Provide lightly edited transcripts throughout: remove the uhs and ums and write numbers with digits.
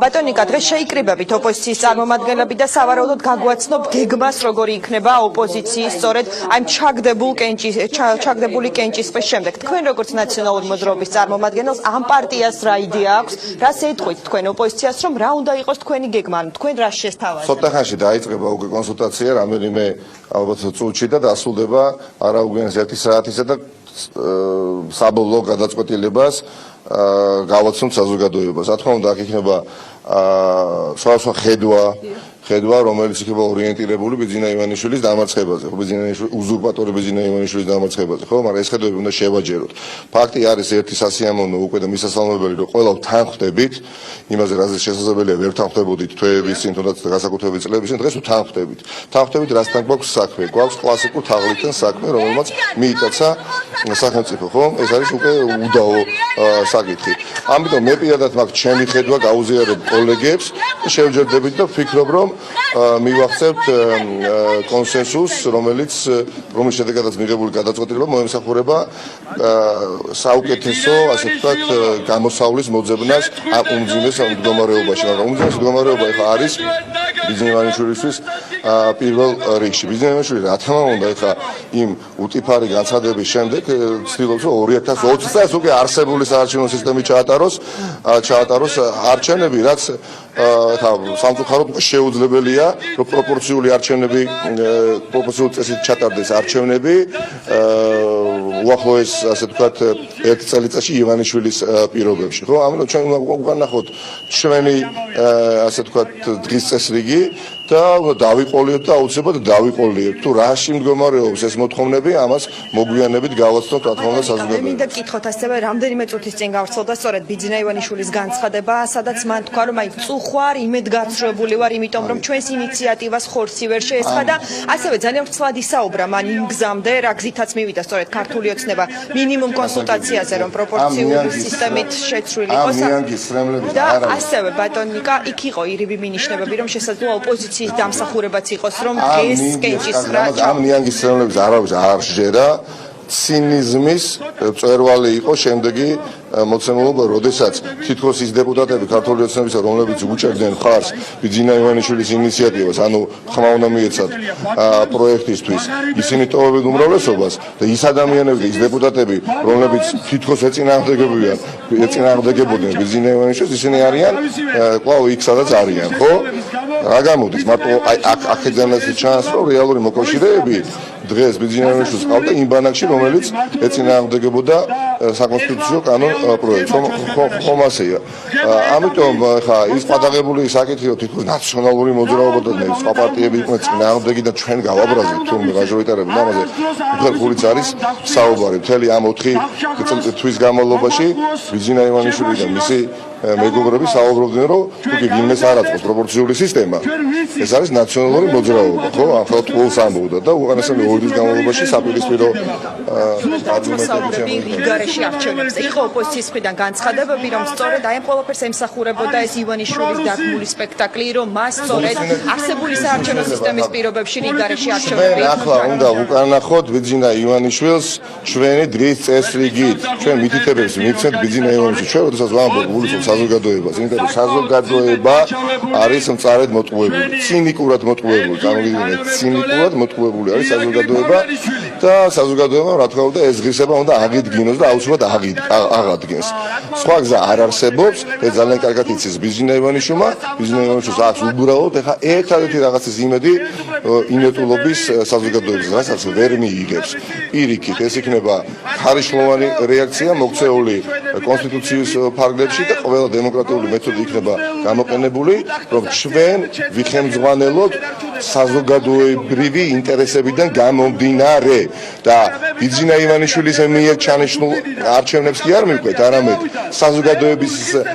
ბატონიკა დღეს შეიკრიბებით ოპოზიციის წარმომადგენლები და სავარაუდოდ გაგვაცნობ გეგმას როგორი იქნება ოპოზიციის სწორედ აი ჩაგდებული კენჭისყრის შემდეგ თქვენ როგორც ნაციონალური მოძრაობის წარმომადგენელს ამ პარტიას რა იდეა აქვს რას ეთქვით თქვენ ოპოზიციას რომ რა უნდა იყოს თქვენი გეგმა თქვენ რა შესთავაზებთ ცოტა ხანში დაიწყება უკვე კონსულტაცია რამდენიმე ალბათ წუთში და დასრულდება არაუგვიანს 1 საათისა და საბოლოო გადაწყვეტილებას გავაცნობთ საზოგადოებას. რა თქმა უნდა, აქ იქნება სხვადასხვა ხედვა, რომელიც იქნება ორიენტირებული ბიძინა ივანიშვილის დამარცხებაზე, უზურპატორი ბიძინა ივანიშვილის დამარცხებაზე, ხო, მაგრამ ეს ხედვები უნდა შევაჯეროთ. ფაქტი არის ერთი სასიამოვნო უკვე და მისასალმებელი, რომ ყველა თან ხვდებით, იმაზე რაზეც შესაძლებელია ვერ თან ხვდებოდით თვეების წინ, თუნდაც გასაკუთრებით წლების წინ, დღეს თან ხვდებით. თან ხვდებით, რასთან გვაქვს საქმე? გვაქვს კლასიკურ თაღლითთან საქმე, რომელმაც მიიტაცა სახელმწიფო, ხო? ეს არის უკვე უდაო საკითხი. ამიტომ მე პირადად მაგ ჩემი ხედვა გაუზიარებ კოლეგებს, შევჯერდებით და ვფიქრობ, რომ მივახცევთ კონსენსუსს, რომელიც შედეგადაც მიღებული გადაწყვეტილება მოემსახურება საუკეთესო, ასე ვთქვათ, გამოსავლის მოძებნას ამ უმძიმეს მდგომარეობაში. მაგრამ უმძიმეს მდგომარეობა ეხლა არის ბიძინა ივანიშვილისთვის პირველ რიგში. ბიძინა ივანიშვილი რა თქმა უნდა ეხლა იმ უტიფარი განცხადების შემდეგ ცდილობს რომ 2020 წელს უკვე არსებული საარჩევნო სისტემით ჩაატაროს არჩევნები, რაც სამწუხაროდ შეუძლებელია, რომ პროპორციული წესით ჩატარდეს არჩევნები, უახლოეს, ასე ვთქვათ, 1 წელიწადში ივანიშვილის პირობებში, ხო? ამიტომ ჩვენ უნდა ნახოთ ჩვენი, ასე ვთქვათ, დღის წესრიგი და დავიყოლიოთ და აუცილებლად დავიყოლიოთ. თუ რაში მდგომარეობს ეს მოთხოვნები, ამას მოგვიანებით გავაცნობთ, რა თქმა უნდა, საზოგადოებამ. მინდა გკითხოთ ასევე, რამდენიმე წუთის წინ გავრცელდა სწორედ ბიძინა ივანიშვილის განცხადება, სადაც მან თქვა, რომ აი წუხვარ, იმედგაცრუებული ვარ, იმიტომ რომ ჩვენს ინიციატივას ხორცი ვერ შეესხა და ასევე ძალიან ვრცლად ისაუბრა მან იმ გზამდე, რა გზითაც მივიდა სწორედ ქართული ოცნება მინიმუმ კონსულტაციაზე, რომ პროპორციული სისტემით შეცვლილი იყოს. და ასევე ბატონიკა, იქ იყო ირიბი მინიშნებები, რომ შესაძლოა ოპოზიციის დამსახურებაც იყოს, რომ დღეს კენჭისყრა ამ ნიანგის ცრემლების არავის არ შეერა. ცინიზმის მწვერვალი იყო შემდეგი მოცემულობა, როდესაც თითქოს ის დეპუტატები ქართული ოცნებისა, რომლებიც უჭერდნენ მხარს ბიძინა ივანიშვილის ინიციატივას, ანუ ხმა უნდა მიეცათ პროექტისთვის, ისინი ტოვებენ უმრავლესობას და ის ადამიანები და ის დეპუტატები, რომლებიც თითქოს ეწინააღმდეგებოდნენ ბიძინა ივანიშვილს, ისინი არიან კვლავ იქ სადაც არიან, ხო? რა გამოდის? მარტო აქედანაც ჩანს, რომ რეალური მოკავშირეები დღეს ბიძინა ივანიშვილს ყავდა იმ ბანაკში, რომელიც ეწინააღმდეგებოდა საკონსტიტუციო კანონ პროექტს, ხომ ასეა. ამიტომ ხა ის პადაღებული საკითხი, რომ თითქოს ნაციონალური მოძრაობა და სხვა პარტიები იყვნენ წინააღმდეგი და ჩვენ გავაბრაზებთ თუ მაჟორიტარები, ამაზე უხერხულიც არის საუბარი. მთელი ამ 4 თვის განმავლობაში ბიძინა ივანიშვილი და მისი მეგობრები საუბრობდნენ, რომ თუკი ვინმეს არ აწყობს პროპორციული სისტემა, ეს არის ნაციონალური მოძრაობა, ხო? ახლა თულს ამბობდა და უყურესწორ 2 თვის განმავლობაში საპირისპირო გაცნობები რიგარეში არჩევნებზე. იყო ოპოზიციის მხრიდან განცხადებები, რომ სწორედ აი ამ ყველაფერს ემსახურებოდა ეს ივანიშვილის დაგმული სპექტაკლი, რომ მას სწორედ არსებული საარჩევნო სისტემის პირობებში რიგარეში არჩევნები. ახლა უნდა უკანახოთ ბიძინა ივანიშვილს ჩვენი დღის წესრიგით. ჩვენ მითითებებს მივცემთ ბიძინა ივანიშვილს. ჩვენ როდესაც ვამბობ გულისხმობ საზოგადოებას, იმიტომ რომ საზოგადოება არის მწარედ მოტყუებული, ცინიკურად მოტყუებული, წარმოგიდგენთ, ცინიკურად მოტყუებული არის საზოგადოება და საზოგადოებამ რა თქმა უნდა ეს ღირსება უნდა აღიდგინოს და აუცილებლად აღადგენს. სხვა გზა არ არსებობს, ეს ძალიან კარგად იცის ბიძინა ივანიშვილმა, ბიძინა ივანიშვილს აქვს უბრალოდ ეხა ერთადერთი რაღაცის იმედი ინეტულობის საზოგადოების, რასაც ვერ მიიღებს. პირიქით, ეს იქნება ხარისხმოვანი რეაქცია მოქცეული კონსტიტუციის ფარგლებში და ყველა დემოკრატიული მეთოდი იქნება გამოყენებული, რომ ჩვენ ვიხემძღვანელოთ საზოგადოებრივი ინტერესებიდან გამომდინარე და ბიძინა ივანიშვილის მიერ ჩანიშნულ არჩევნებს კი არ მივყვეთ, არამედ საზოგადოების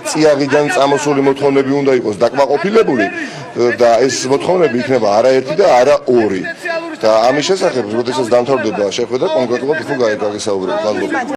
წიაღიდან წამოსული მოთხოვნები უნდა იყოს დაკმაყოფილებული და ეს მოთხოვნები იქნება არაერთი და არა 2. და ამის შესახებ, როდესაც დამთავრდება შეხვედრა, კონკრეტულად უფრო გაიგისაუბრებთ.